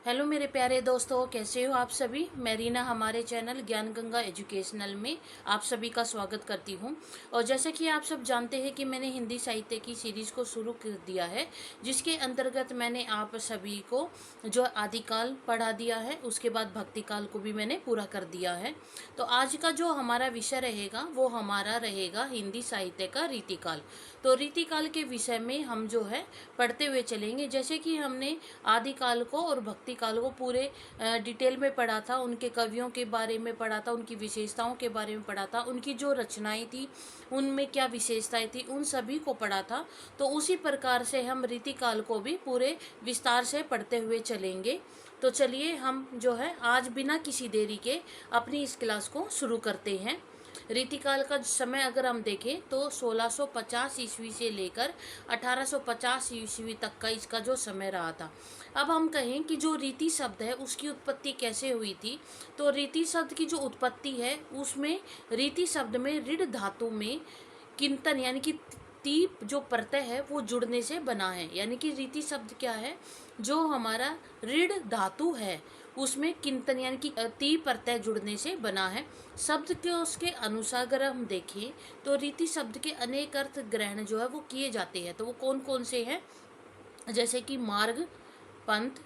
Hello मेरे प्यारे दोस्तों, कैसे हो आप सभी। मैं रीना हमारे चैनल ज्ञान गंगा एजुकेशनल में आप सभी का स्वागत करती हूं। और जैसे कि आप सब जानते हैं कि मैंने हिंदी साहित्य की सीरीज़ को शुरू कर दिया है, जिसके अंतर्गत मैंने आप सभी को जो आदिकाल पढ़ा दिया है, उसके बाद भक्ति काल को भी मैंने पूरा कर दिया है। तो आज का जो हमारा विषय रहेगा वो हमारा रहेगा हिंदी साहित्य का रीतिकाल। तो रीतिकाल के विषय में हम जो है पढ़ते हुए चलेंगे। जैसे कि हमने आदिकाल को और भक्ति काल को पूरे डिटेल में पढ़ा था, उनके कवियों के बारे में पढ़ा था, उनकी विशेषताओं के बारे में पढ़ा था, उनकी जो रचनाएं थी उनमें क्या विशेषताएं थी, उन सभी को पढ़ा था। तो उसी प्रकार से हम रीतिकाल को भी पूरे विस्तार से पढ़ते हुए चलेंगे। तो चलिए हम जो है आज बिना किसी देरी के अपनी इस क्लास को शुरू करते हैं। रीतिकाल का समय अगर हम देखें तो 1650 ईस्वी से लेकर 1850 ईस्वी तक का इसका जो समय रहा था। अब हम कहें कि जो रीति शब्द है उसकी उत्पत्ति कैसे हुई थी, तो रीति शब्द की जो उत्पत्ति है उसमें रीति शब्द में ऋण धातु में किंतन यानी कि ती जो प्रत्यय है वो जुड़ने से बना है। यानी कि रीति शब्द क्या है, जो हमारा ऋण धातु है उसमें किंतन यानी कि ती प्रत्यय जुड़ने से बना है। शब्द के उसके अनुसार अगर हम देखें तो रीति शब्द के अनेक अर्थ ग्रहण जो है वो किए जाते हैं। तो वो कौन कौन से हैं, जैसे कि मार्ग, पंथ,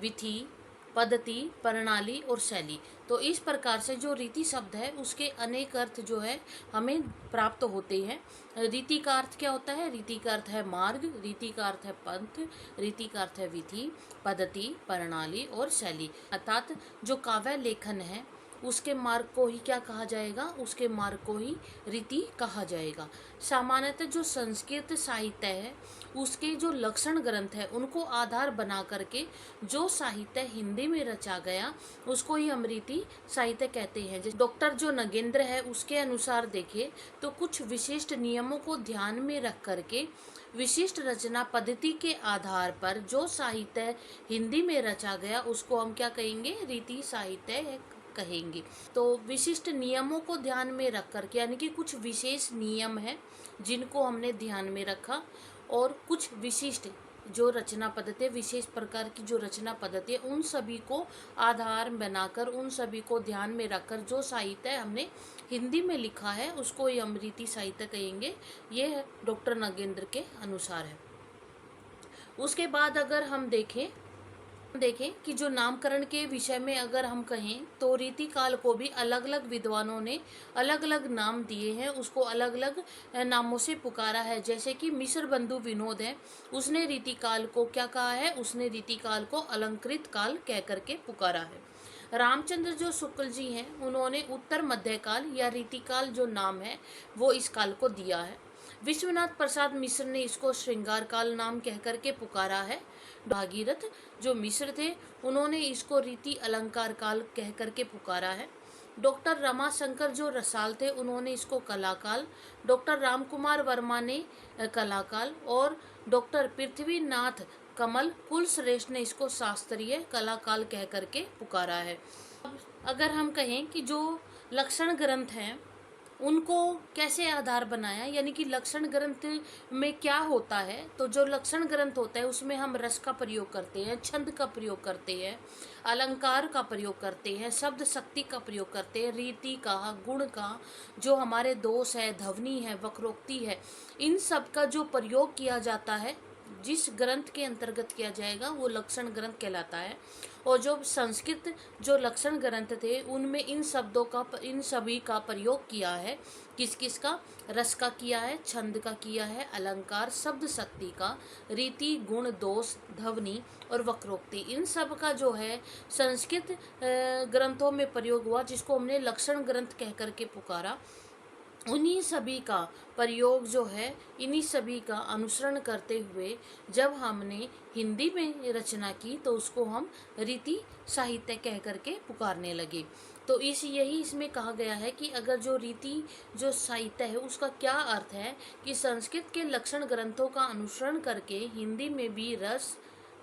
विधि, पद्धति, प्रणाली और शैली। तो इस प्रकार से जो रीति शब्द है उसके अनेक अर्थ जो है हमें प्राप्त होते हैं। रीति का अर्थ क्या होता है, रीति का अर्थ है मार्ग, रीति का अर्थ है पंथ, रीति का अर्थ है विधि, पद्धति, प्रणाली और शैली। अर्थात जो काव्य लेखन है उसके मार्ग को ही क्या कहा जाएगा, उसके मार्ग को ही रीति कहा जाएगा। सामान्यतः जो संस्कृत साहित्य है उसके जो लक्षण ग्रंथ है उनको आधार बना करके जो साहित्य हिंदी में रचा गया उसको ही हम रीति साहित्य कहते हैं। जैसे डॉक्टर जो नगेंद्र है उसके अनुसार देखें तो कुछ विशिष्ट नियमों को ध्यान में रख करके विशिष्ट रचना पद्धति के आधार पर जो साहित्य हिंदी में रचा गया उसको हम क्या कहेंगे, रीति साहित्य कहेंगे। तो विशिष्ट नियमों को ध्यान में रख करके यानी कि कुछ विशेष नियम है जिनको हमने ध्यान में रखा, और कुछ विशिष्ट जो रचना पद्धति, विशेष प्रकार की जो रचना पद्धति है उन सभी को आधार बनाकर, उन सभी को ध्यान में रखकर जो साहित्य हमने हिंदी में लिखा है उसको ही हम रीति साहित्य कहेंगे। ये डॉक्टर नगेंद्र के अनुसार है। उसके बाद अगर हम देखें कि जो नामकरण के विषय में अगर हम कहें तो रीतिकाल को भी अलग अलग विद्वानों ने अलग अलग नाम दिए हैं, उसको अलग अलग नामों से पुकारा है। जैसे कि मिश्र बंधु विनोद है, उसने रीतिकाल को क्या कहा है, उसने रीतिकाल को अलंकृत काल कह करके पुकारा है। रामचंद्र जो शुक्ल जी हैं उन्होंने उत्तर मध्यकाल या रीतिकाल जो नाम है वो इस काल को दिया है। विश्वनाथ प्रसाद मिश्र ने इसको श्रृंगार काल नाम कह करके पुकारा है। भागीरथ जो मिश्र थे उन्होंने इसको रीति अलंकार काल कह करके पुकारा है। डॉक्टर रमाशंकर जो रसाल थे उन्होंने इसको कलाकाल, डॉक्टर रामकुमार वर्मा ने कलाकाल, और डॉक्टर पृथ्वीनाथ कमल कुलश्रेष्ठ ने इसको शास्त्रीय कलाकाल कह करके पुकारा है। अगर हम कहें कि जो लक्षण ग्रंथ हैं उनको कैसे आधार बनाया, यानी कि लक्षण ग्रंथ में क्या होता है, तो जो लक्षण ग्रंथ होता है उसमें हम रस का प्रयोग करते हैं, छंद का प्रयोग करते हैं, अलंकार का प्रयोग करते हैं, शब्द शक्ति का प्रयोग करते हैं, रीति का, गुण का, जो हमारे दोष है, ध्वनि है, वक्रोक्ति है, इन सब का जो प्रयोग किया जाता है जिस ग्रंथ के अंतर्गत किया जाएगा वो लक्षण ग्रंथ कहलाता है। और जो संस्कृत जो लक्षण ग्रंथ थे उनमें इन शब्दों का, इन सभी का प्रयोग किया है। किस किस का, रस का किया है, छंद का किया है, अलंकार, शब्द शक्ति का, रीति, गुण, दोष, ध्वनि और वक्रोक्ति, इन सब का जो है संस्कृत ग्रंथों में प्रयोग हुआ, जिसको हमने लक्षण ग्रंथ कह करके पुकारा। उन्हीं सभी का प्रयोग जो है, इन्हीं सभी का अनुसरण करते हुए जब हमने हिंदी में रचना की तो उसको हम रीति साहित्य कह करके पुकारने लगे। तो यही इसमें कहा गया है कि अगर जो रीति जो साहित्य है उसका क्या अर्थ है कि संस्कृत के लक्षण ग्रंथों का अनुसरण करके हिंदी में भी रस,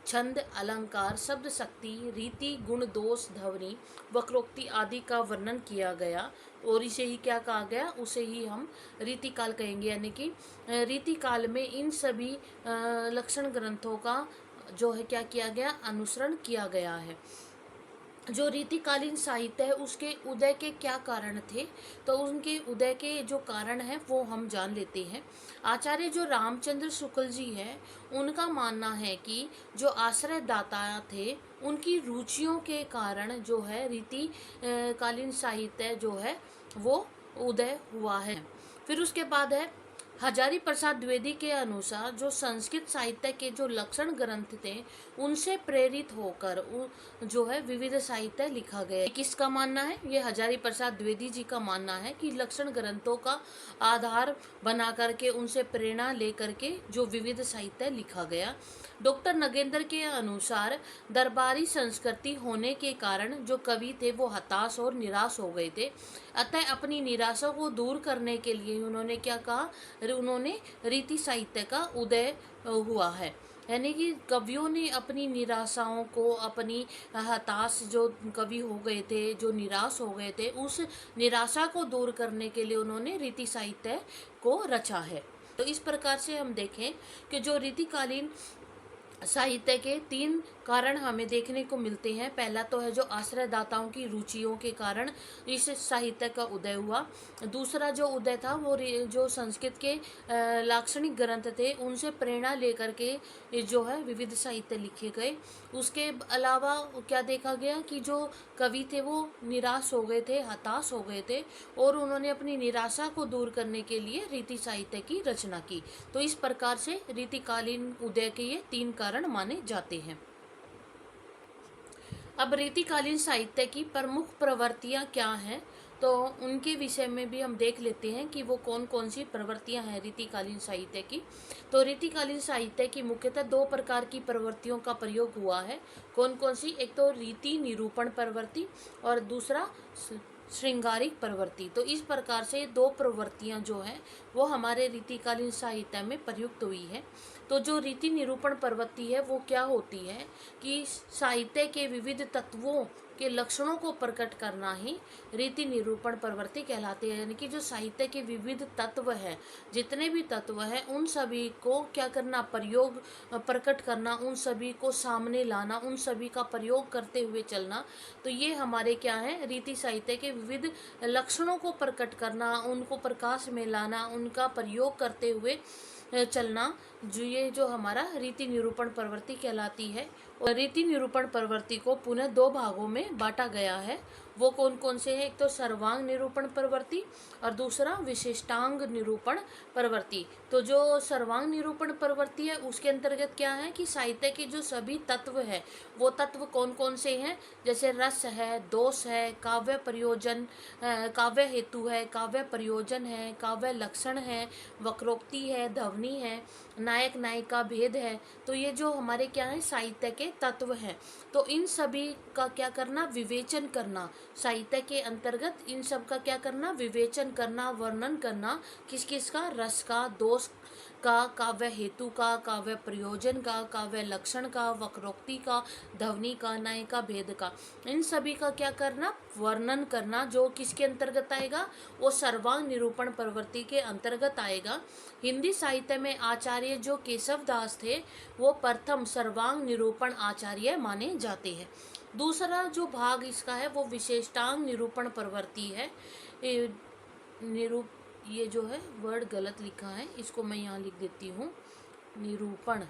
छंद, अलंकार, शब्द शक्ति, रीति, गुण, दोष, ध्वनि, वक्रोक्ति आदि का वर्णन किया गया, और इसे ही क्या कहा गया, उसे ही हम रीतिकाल कहेंगे। यानी कि रीतिकाल में इन सभी लक्षण ग्रंथों का जो है क्या किया गया, अनुसरण किया गया है। जो रीतिकालीन साहित्य है उसके उदय के क्या कारण थे, तो उनके उदय के जो कारण है वो हम जान लेते हैं। आचार्य जो रामचंद्र शुक्ल जी हैं, उनका मानना है कि जो आश्रयदाता थे उनकी रुचियों के कारण जो है रीति कालीन साहित्य जो है वो उदय हुआ है। फिर उसके बाद है हजारी प्रसाद द्विवेदी के अनुसार जो संस्कृत साहित्य के जो लक्षण ग्रंथ थे उनसे प्रेरित होकर जो है विविध साहित्य लिखा गया। किसका मानना है, ये हजारी प्रसाद द्विवेदी जी का मानना है कि लक्षण ग्रंथों का आधार बना करके उनसे प्रेरणा लेकर के जो विविध साहित्य लिखा गया। डॉक्टर नगेंद्र के अनुसार दरबारी संस्कृति होने के कारण जो कवि थे वो हताश और निराश हो गए थे, अतः अपनी निराशा को दूर करने के लिए उन्होंने क्या कहा, उन्होंने रीति साहित्य का उदय हुआ है। यानी कि कवियों ने अपनी निराशाओं को, अपनी हताश जो कवि हो गए थे, जो निराश हो गए थे, उस निराशा को दूर करने के लिए उन्होंने रीति साहित्य को रचा है। तो इस प्रकार से हम देखें कि जो रीतिकालीन साहित्य के 3 कारण हमें देखने को मिलते हैं। पहला तो है जो आश्रयदाताओं की रुचियों के कारण इस साहित्य का उदय हुआ। दूसरा जो उदय था वो जो संस्कृत के लाक्षणिक ग्रंथ थे उनसे प्रेरणा लेकर के जो है विविध साहित्य लिखे गए। उसके अलावा क्या देखा गया कि जो कवि थे वो निराश हो गए थे, हताश हो गए थे और उन्होंने अपनी निराशा को दूर करने के लिए रीति साहित्य की रचना की। तो इस प्रकार से रीतिकालीन उदय के ये 3 कारण माने जाते हैं। अब रीतिकालीन साहित्य की प्रमुख प्रवृत्तियां क्या हैं, तो उनके विषय में भी हम देख लेते हैं कि वो कौन कौन सी प्रवृत्तियां हैं रीतिकालीन साहित्य की। तो रीतिकालीन साहित्य की मुख्यतः 2 प्रकार की प्रवृत्तियों का प्रयोग हुआ है। कौन कौन सी, एक तो रीति निरूपण प्रवृत्ति और दूसरा श्रृंगारिक प्रवृत्ति। तो इस प्रकार से 2 प्रवृत्तियां जो हैं वो हमारे रीतिकालीन साहित्य में प्रयुक्त हुई है। तो जो रीति निरूपण प्रवृत्ति है वो क्या होती है कि साहित्य के विविध तत्वों के लक्षणों को प्रकट करना ही रीति निरूपण प्रवृत्ति कहलाती है। यानी कि जो साहित्य के विविध तत्व है, जितने भी तत्व हैं उन सभी को क्या करना, प्रयोग प्रकट करना, उन सभी को सामने लाना, उन सभी का प्रयोग करते हुए चलना। तो ये हमारे क्या है, रीति साहित्य के विविध लक्षणों को प्रकट करना, उनको प्रकाश में लाना, उनका प्रयोग करते हुए चलना, जो ये जो हमारा रीति निरूपण प्रवृत्ति कहलाती है। और रीति निरूपण प्रवृत्ति को पुनः 2 भागों में बांटा गया है। वो कौन कौन से हैं, एक तो सर्वांग निरूपण प्रवृत्ति और दूसरा विशिष्टांग निरूपण प्रवृत्ति। तो जो सर्वांग निरूपण प्रवृत्ति है उसके अंतर्गत क्या है कि साहित्य के जो सभी तत्व है वो तत्व कौन कौन से हैं, जैसे रस है, दोष है, काव्य प्रयोजन, काव्य हेतु है, काव्य प्रयोजन है, काव्य लक्षण है, वक्रोक्ति है, ध्वनि है, नायक नायिका भेद है। तो ये जो हमारे क्या है साहित्य के तत्व हैं, तो इन सभी का क्या करना, विवेचन करना। साहित्य के अंतर्गत इन सब का क्या करना, विवेचन करना, वर्णन करना, किस किस का, रस का, दोष का, काव्य हेतु का, काव्य प्रयोजन का, काव्य लक्षण का, वक्रोक्ति का, ध्वनि का, नायिका भेद का, इन सभी का क्या करना, वर्णन करना। जो किसके अंतर्गत आएगा, वो सर्वांग निरूपण प्रवृत्ति के अंतर्गत आएगा। हिंदी साहित्य में आचार्य जो केशव दास थे वो प्रथम सर्वांग निरूपण आचार्य माने जाते हैं। दूसरा जो भाग इसका है वो विशेषतांग निरूपण प्रवृत्ति है। ये जो है वर्ड गलत लिखा है, इसको मैं यहाँ लिख देती हूँ, निरूपण।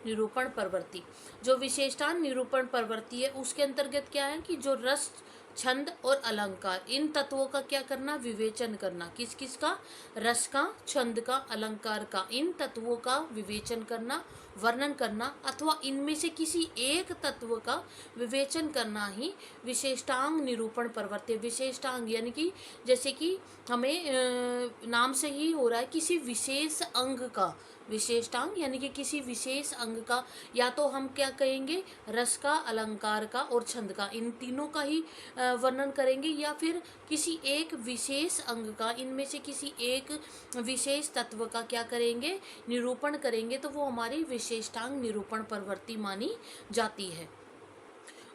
निरूपण प्रवृत्ति, जो विशेषतांग निरूपण प्रवृत्ति है उसके अंतर्गत क्या है कि जो रस, छंद और अलंकार, इन तत्वों का क्या करना, विवेचन करना। किस किस का, रस का, छंद का, अलंकार का, इन तत्वों का विवेचन करना, वर्णन करना, अथवा इनमें से किसी एक तत्व का विवेचन करना ही विशेषतांग निरूपण प्रवृत्ति। विशेषतांग यानी कि जैसे कि हमें नाम से ही हो रहा है, किसी विशेष अंग का, विशेषतांग यानी कि किसी विशेष अंग का, या तो हम क्या कहेंगे, रस का, अलंकार का और छंद का, इन तीनों का ही वर्णन करेंगे, या फिर किसी एक विशेष अंग का, इनमें से किसी एक विशेष तत्व का क्या करेंगे, निरूपण करेंगे। तो वो हमारी विशेषतांग निरूपण प्रवृत्ति मानी जाती है।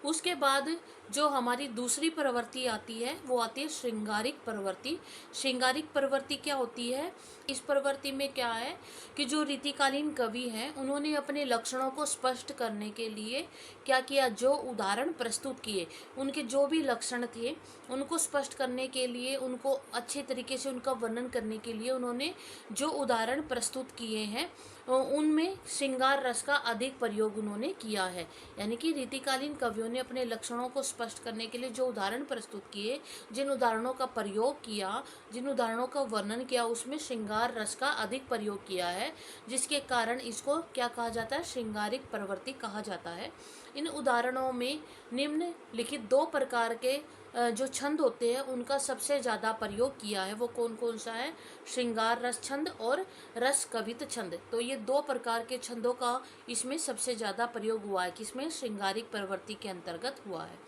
उसके बाद जो हमारी दूसरी प्रवृत्ति आती है वो आती है श्रृंगारिक प्रवृत्ति। श्रृंगारिक प्रवृत्ति क्या होती है? इस प्रवृत्ति में क्या है कि जो रीतिकालीन कवि हैं उन्होंने अपने लक्षणों को स्पष्ट करने के लिए क्या किया, जो उदाहरण प्रस्तुत किए, उनके जो भी लक्षण थे उनको स्पष्ट करने के लिए, उनको अच्छे तरीके से उनका वर्णन करने के लिए उन्होंने जो उदाहरण प्रस्तुत किए हैं उनमें श्रृंगार रस का अधिक प्रयोग उन्होंने किया है। यानी कि रीतिकालीन कवियों ने अपने लक्षणों को स्पष्ट करने के लिए जो उदाहरण प्रस्तुत किए, जिन उदाहरणों का प्रयोग किया, जिन उदाहरणों का वर्णन किया, उसमें श्रृंगार रस का अधिक प्रयोग किया है, जिसके कारण इसको क्या कहा जाता है? श्रृंगारिक प्रवृत्ति कहा जाता है। इन उदाहरणों में निम्नलिखित दो प्रकार के जो छंद होते हैं उनका सबसे ज़्यादा प्रयोग किया है। वो कौन कौन सा है? श्रृंगार रस छंद और रस कवित छंद। तो ये दो प्रकार के छंदों का इसमें सबसे ज़्यादा प्रयोग हुआ है, किसमें? श्रृंगारिक प्रवृत्ति के अंतर्गत हुआ है।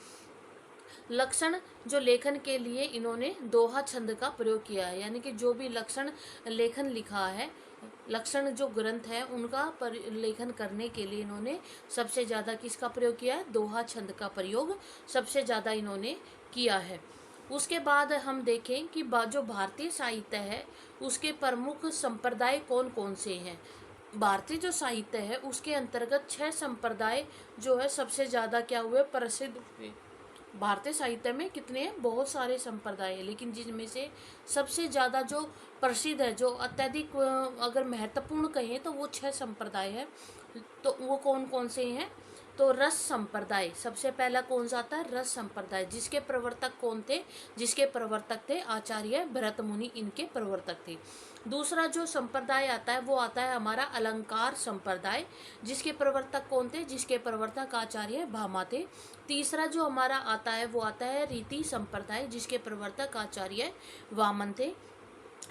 लक्षण जो लेखन के लिए इन्होंने दोहा छंद का प्रयोग किया है। यानी कि जो भी लक्षण लेखन लिखा है, लक्षण जो ग्रंथ है उनका लेखन करने के लिए इन्होंने सबसे ज़्यादा किसका प्रयोग किया है? दोहा छंद का प्रयोग सबसे ज़्यादा इन्होंने किया है। उसके बाद हम देखें कि जो भारतीय साहित्य है उसके प्रमुख संप्रदाय कौन कौन से हैं। भारतीय जो साहित्य है उसके अंतर्गत 6 संप्रदाय जो है सबसे ज़्यादा क्या हुए? प्रसिद्ध हुए। भारतीय साहित्य में कितने हैं? बहुत सारे संप्रदाय हैं, लेकिन जिनमें से सबसे ज़्यादा जो प्रसिद्ध है, जो अत्यधिक अगर महत्वपूर्ण कहें तो वो 6 संप्रदाय है। तो वो कौन कौन से हैं? तो रस संप्रदाय सबसे पहला कौन सा आता है? रस संप्रदाय, जिसके प्रवर्तक कौन थे? जिसके प्रवर्तक थे आचार्य भरत मुनि, इनके प्रवर्तक थे। दूसरा जो संप्रदाय आता है वो आता है हमारा अलंकार संप्रदाय, जिसके प्रवर्तक कौन थे? जिसके प्रवर्तक आचार्य भामा थे। तीसरा जो हमारा आता है वो आता है रीति संप्रदाय, जिसके प्रवर्तक आचार्य वामन थे।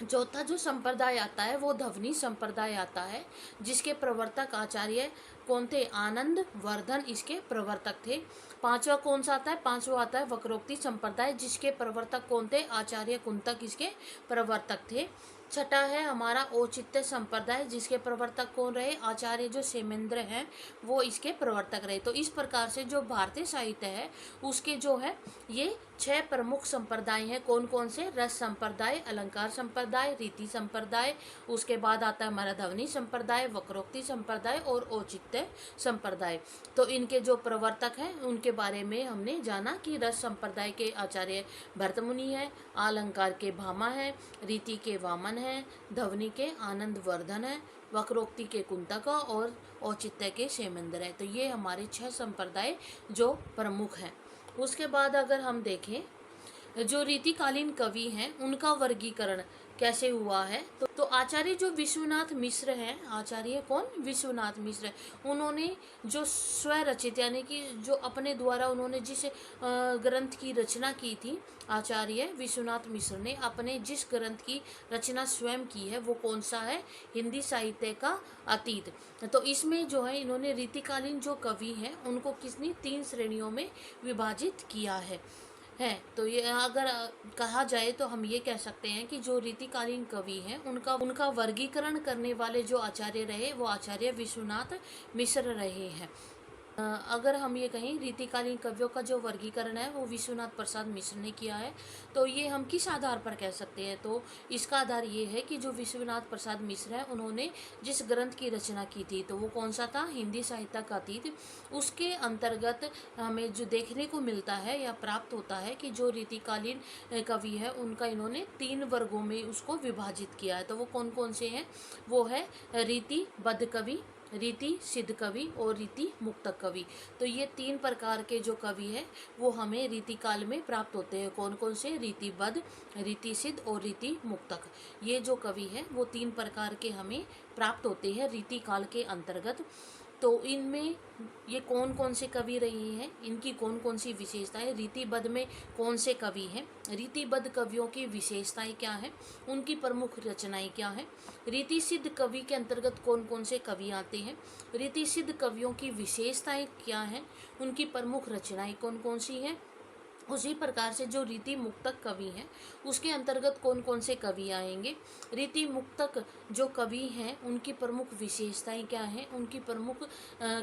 चौथा जो संप्रदाय आता है वो ध्वनि संप्रदाय आता है, जिसके प्रवर्तक आचार्य कौन थे? आनंद वर्धन इसके प्रवर्तक थे। पांचवा कौन सा आता है? पांचवा आता है वक्रोक्ति संप्रदाय, जिसके प्रवर्तक कौन थे? आचार्य कुंतक इसके प्रवर्तक थे। छठा है हमारा औचित्य संप्रदाय, जिसके प्रवर्तक कौन रहे? आचार्य जो सेमेंद्र हैं वो इसके प्रवर्तक रहे। तो इस प्रकार से जो भारतीय साहित्य है उसके जो है ये 6 प्रमुख संप्रदाय हैं। कौन कौन से? रस संप्रदाय, अलंकार संप्रदाय, रीति संप्रदाय, उसके बाद आता है हमारा ध्वनि संप्रदाय, वक्रोक्ति संप्रदाय और औचित्य संप्रदाय। तो इनके जो प्रवर्तक हैं उनके बारे में हमने जाना कि रस संप्रदाय के आचार्य भरतमुनि है, अलंकार के भामा है, रीति के वामन है, ध्वनि के आनंद वर्धन है, वक्रोक्ति के कुंतक और औचित्य के सेमेंद्र है। तो ये हमारे 6 संप्रदाय जो प्रमुख हैं। उसके बाद अगर हम देखें जो रीतिकालीन कवि हैं उनका वर्गीकरण कैसे हुआ है, तो आचार्य जो विश्वनाथ मिश्र हैं, आचार्य कौन? विश्वनाथ मिश्र, उन्होंने जो स्वरचित यानी कि जो अपने द्वारा उन्होंने जिस ग्रंथ की रचना की थी, आचार्य विश्वनाथ मिश्र ने अपने जिस ग्रंथ की रचना स्वयं की है वो कौन सा है? हिंदी साहित्य का अतीत। तो इसमें जो है इन्होंने रीतिकालीन जो कवि हैं उनको किसने 3 श्रेणियों में विभाजित किया है। तो ये अगर कहा जाए तो हम ये कह सकते हैं कि जो रीतिकालीन कवि हैं उनका वर्गीकरण करने वाले जो आचार्य रहे वो आचार्य विश्वनाथ मिश्र रहे हैं। अगर हम ये कहें रीतिकालीन कवियों का जो वर्गीकरण है वो विश्वनाथ प्रसाद मिश्र ने किया है, तो ये हम किस आधार पर कह सकते हैं? तो इसका आधार ये है कि जो विश्वनाथ प्रसाद मिश्र है उन्होंने जिस ग्रंथ की रचना की थी तो वो कौन सा था? हिंदी साहित्य का अतीत। उसके अंतर्गत हमें जो देखने को मिलता है या प्राप्त होता है कि जो रीतिकालीन कवि है उनका इन्होंने 3 वर्गों में उसको विभाजित किया है। तो वो कौन कौन से हैं? वो है रीतिबद्ध कवि, रीति सिद्ध कवि और रीति मुक्तक कवि। तो ये 3 प्रकार के जो कवि है वो हमें रीतिकाल में प्राप्त होते हैं। कौन कौन से? रीतिबद्ध, रीति सिद्ध और रीति मुक्तक। ये जो कवि है वो 3 प्रकार के हमें प्राप्त होते हैं रीतिकाल के अंतर्गत। तो इनमें ये कौन कौन से कवि रहे हैं, इनकी कौन कौन सी विशेषताएं, रीतिबद्ध में कौन से कवि हैं, रीतिबद्ध कवियों की विशेषताएं क्या हैं, उनकी प्रमुख रचनाएं क्या हैं, रीति सिद्ध कवि के अंतर्गत कौन कौन से कवि आते हैं, रीति सिद्ध कवियों की विशेषताएं क्या हैं, उनकी प्रमुख रचनाएं कौन कौन सी हैं, उसी प्रकार से जो रीति मुक्तक कवि हैं उसके अंतर्गत कौन कौन से कवि आएंगे। रीति मुक्तक जो कवि हैं उनकी प्रमुख विशेषताएं क्या हैं, उनकी प्रमुख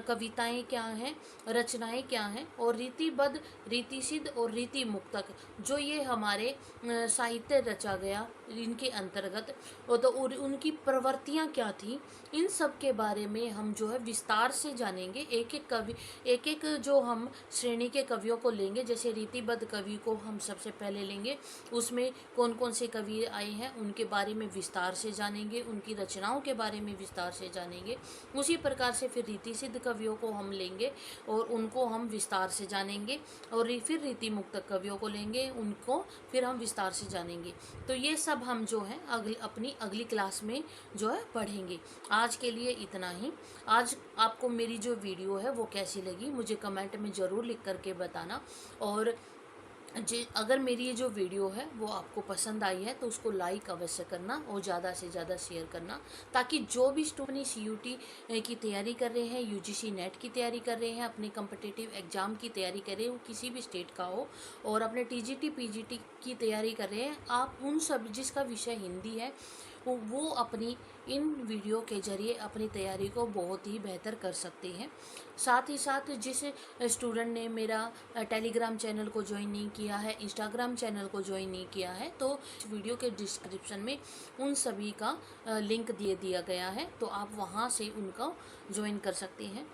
कविताएं क्या हैं, रचनाएं क्या हैं, और रीतिबद्ध, रीतिसिद्ध और रीति मुक्तक जो ये हमारे साहित्य रचा गया इनके अंतर्गत, और उनकी प्रवृत्तियां क्या थी, इन सब के बारे में हम जो है विस्तार से जानेंगे। एक एक कवि, एक एक जो हम श्रेणी के कवियों को लेंगे, जैसे रीतिबद्ध कवि को हम सबसे पहले लेंगे, उसमें कौन कौन से कवि आए हैं उनके बारे में विस्तार से जानेंगे, उनकी रचनाओं के बारे में विस्तार से जानेंगे। उसी प्रकार से फिर रीति सिद्ध कवियों को हम लेंगे और उनको हम विस्तार से जानेंगे, और फिर रीति मुक्तक कवियों को लेंगे, उनको फिर हम विस्तार से जानेंगे। तो ये सब हम जो है अपनी अगली क्लास में जो है पढ़ेंगे। आज के लिए इतना ही। आज आपको मेरी जो वीडियो है वो कैसी लगी मुझे कमेंट में ज़रूर लिख करके बताना, और अगर मेरी ये जो वीडियो है वो आपको पसंद आई है तो उसको लाइक अवश्य करना और ज़्यादा से ज़्यादा शेयर करना, ताकि जो भी स्टूडेंट CUT की तैयारी कर रहे हैं, UGC नेट की तैयारी कर रहे हैं, अपने कम्पिटिटिव एग्ज़ाम की तैयारी कर रहे हैं, वो किसी भी स्टेट का हो, और अपने TGT PGT की तैयारी कर रहे हैं, आप उन सब जिसका विषय हिंदी है वो अपनी इन वीडियो के ज़रिए अपनी तैयारी को बहुत ही बेहतर कर सकते हैं। साथ ही साथ जिस स्टूडेंट ने मेरा टेलीग्राम चैनल को ज्वाइन नहीं किया है, इंस्टाग्राम चैनल को ज्वाइन नहीं किया है, तो इस वीडियो के डिस्क्रिप्शन में उन सभी का लिंक दिया गया है, तो आप वहां से उनका ज्वाइन कर सकते हैं।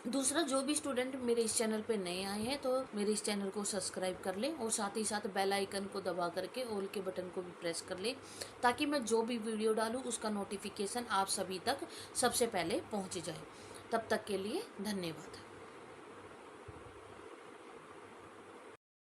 दूसरा, जो भी स्टूडेंट मेरे इस चैनल पे नए आए हैं तो मेरे इस चैनल को सब्सक्राइब कर लें, और साथ ही साथ बेल आइकन को दबा करके ऑल के बटन को भी प्रेस कर लें, ताकि मैं जो भी वीडियो डालूँ उसका नोटिफिकेशन आप सभी तक सबसे पहले पहुंच जाए। तब तक के लिए धन्यवाद।